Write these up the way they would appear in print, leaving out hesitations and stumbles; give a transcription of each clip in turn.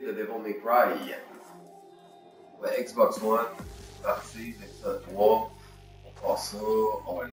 de Devil May Cry. Ouais, Xbox One, parti, l'épisode 3. On passe ça, on va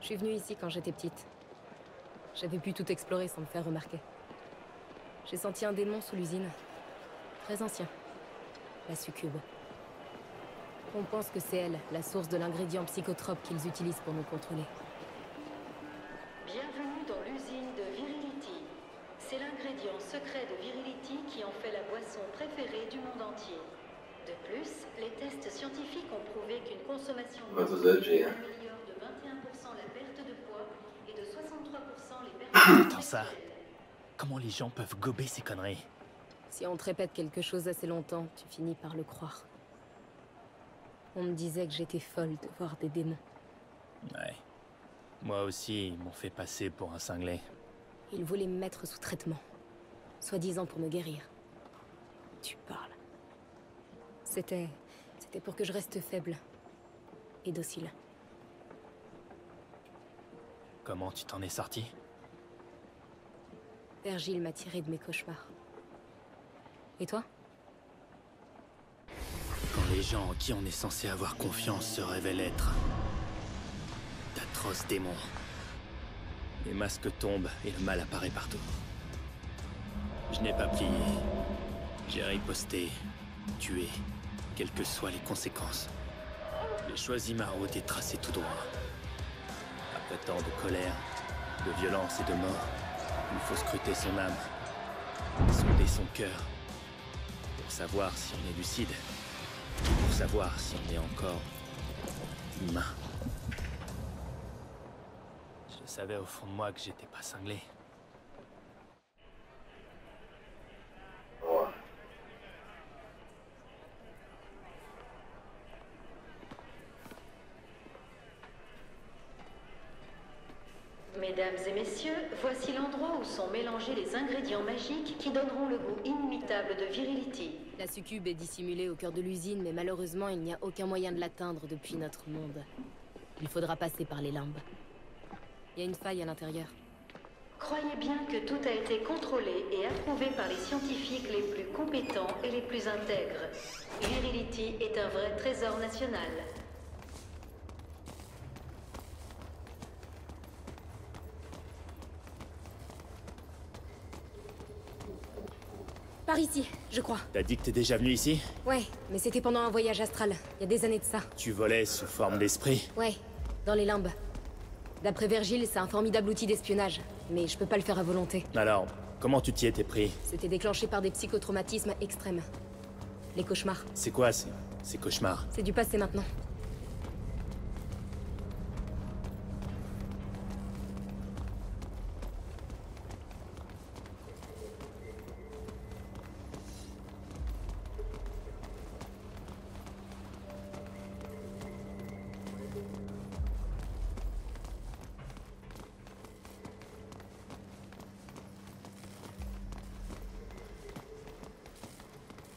Je suis venue ici quand j'étais petite. J'avais pu tout explorer sans me faire remarquer. J'ai senti un démon sous l'usine. Très ancien. La succube. On pense que c'est elle, la source de l'ingrédient psychotrope qu'ils utilisent pour nous contrôler. Bienvenue dans l'usine de Virility. C'est l'ingrédient secret de Virility qui en fait la boisson préférée du monde entier. De plus, les tests scientifiques ont prouvé qu'une consommation améliore de 21% la perte de poids et de 63% les pertes. Attends ça. Comment les gens peuvent gober ces conneries? Si on te répète quelque chose assez longtemps, tu finis par le croire. On me disait que j'étais folle de voir des démons. Ouais. Moi aussi, ils m'ont fait passer pour un cinglé. Ils voulaient me mettre sous traitement. Soi-disant pour me guérir. Tu parles. C'était pour que je reste faible. Et docile. Comment tu t'en es sorti? Virgile m'a tiré de mes cauchemars. Et toi? Quand les gens en qui on est censé avoir confiance se révèlent être d'atroces démons. Les masques tombent et le mal apparaît partout. Je n'ai pas plié. J'ai riposté, tué, quelles que soient les conséquences. J'ai choisi ma route et tracé tout droit. Après tant de colère, de violence et de mort, il faut scruter son âme, sonder son cœur, pour savoir si on est lucide, pour savoir si on est encore humain. Je savais au fond de moi que j'étais pas cinglé. Mesdames et messieurs, voici l'endroit où sont mélangés les ingrédients magiques qui donneront le goût inimitable de Virility. La succube est dissimulée au cœur de l'usine, mais malheureusement, il n'y a aucun moyen de l'atteindre depuis notre monde. Il faudra passer par les limbes. Il y a une faille à l'intérieur. Croyez bien que tout a été contrôlé et approuvé par les scientifiques les plus compétents et les plus intègres. Virility est un vrai trésor national. Par ici, je crois. T'as dit que t'es déjà venu ici? Ouais, mais c'était pendant un voyage astral, il y a des années de ça. Tu volais sous forme d'esprit? Ouais, dans les limbes. D'après Virgile, c'est un formidable outil d'espionnage, mais je peux pas le faire à volonté. Alors, comment tu t'y étais pris? C'était déclenché par des psychotraumatismes extrêmes. Les cauchemars. C'est quoi ces cauchemars? C'est du passé maintenant.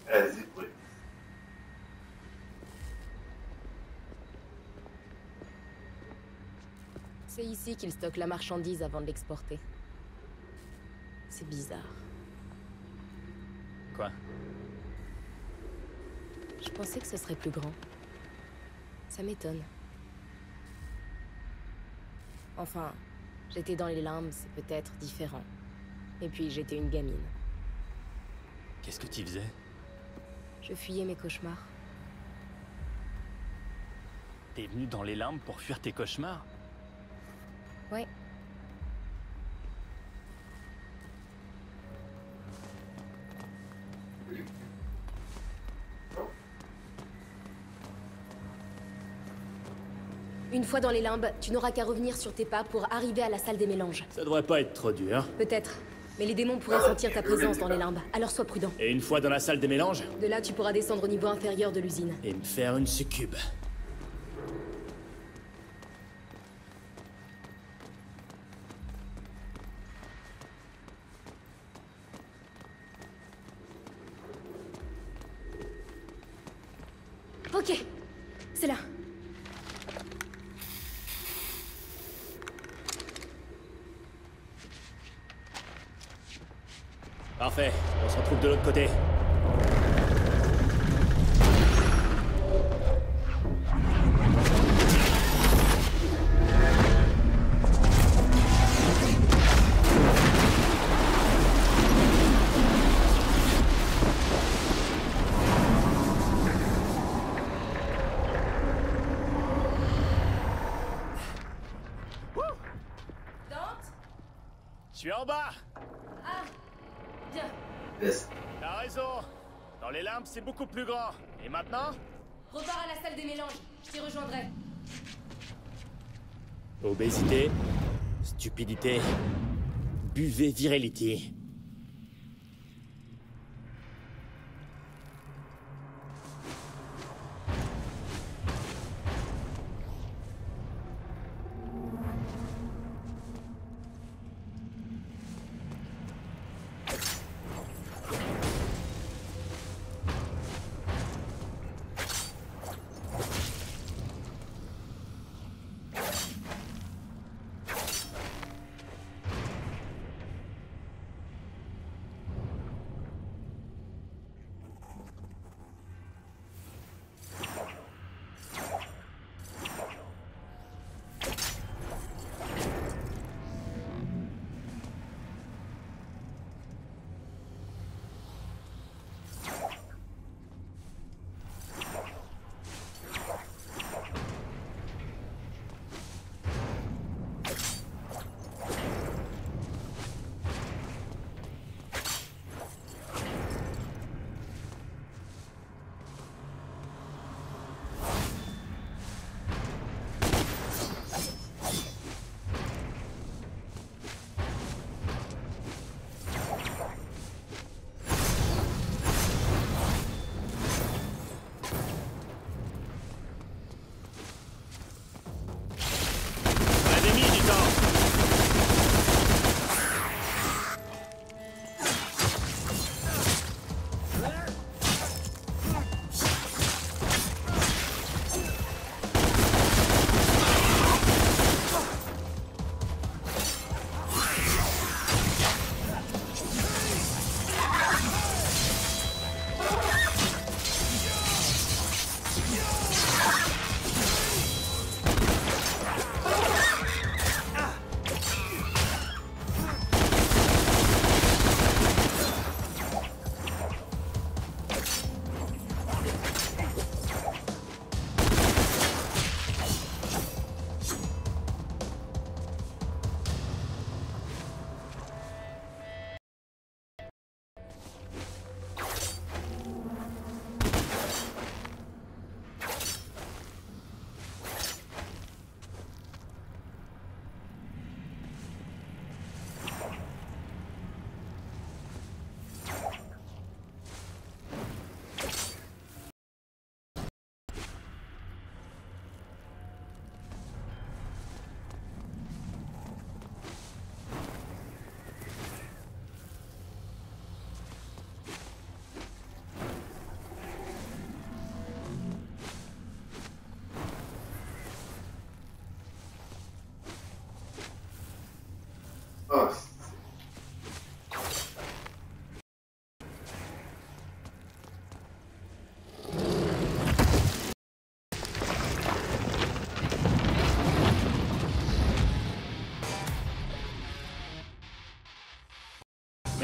Vas-y, oui. C'est ici qu'ils stockent la marchandise avant de l'exporter. C'est bizarre. Quoi? Je pensais que ce serait plus grand. Ça m'étonne. Enfin, j'étais dans les limbes, c'est peut-être différent. Et puis j'étais une gamine. Qu'est-ce que tu faisais? Je fuyais mes cauchemars. T'es venu dans les limbes pour fuir tes cauchemars? Ouais. Une fois dans les limbes, tu n'auras qu'à revenir sur tes pas pour arriver à la salle des mélanges. Ça devrait pas être trop dur. Peut-être. Mais les démons pourraient sentir ta présence dans les limbes, alors sois prudent. Et une fois dans la salle des mélanges? De là, tu pourras descendre au niveau inférieur de l'usine. Et me faire une succube. Ok, c'est là. Parfait, on se retrouve de l'autre côté. Dante? Je suis en bas! Ah, bien. Yes. T'as raison. Dans les limbes, c'est beaucoup plus grand. Et maintenant? Repars à la salle des mélanges, je t'y rejoindrai. Obésité, stupidité, buvez virility.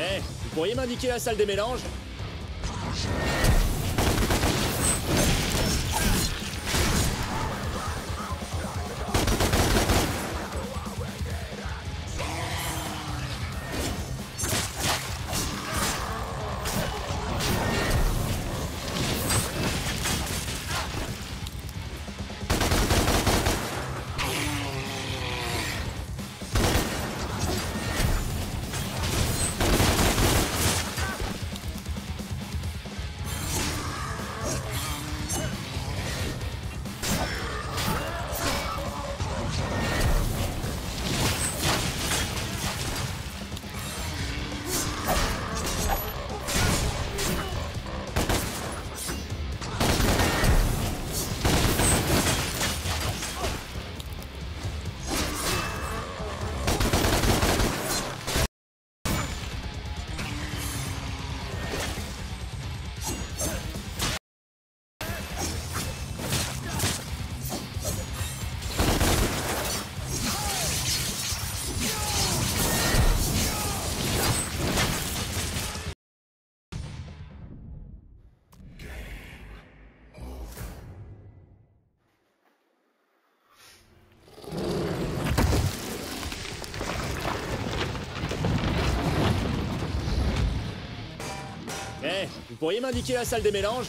Eh, vous pourriez m'indiquer la salle des mélanges? Eh, vous pourriez m'indiquer la salle des mélanges?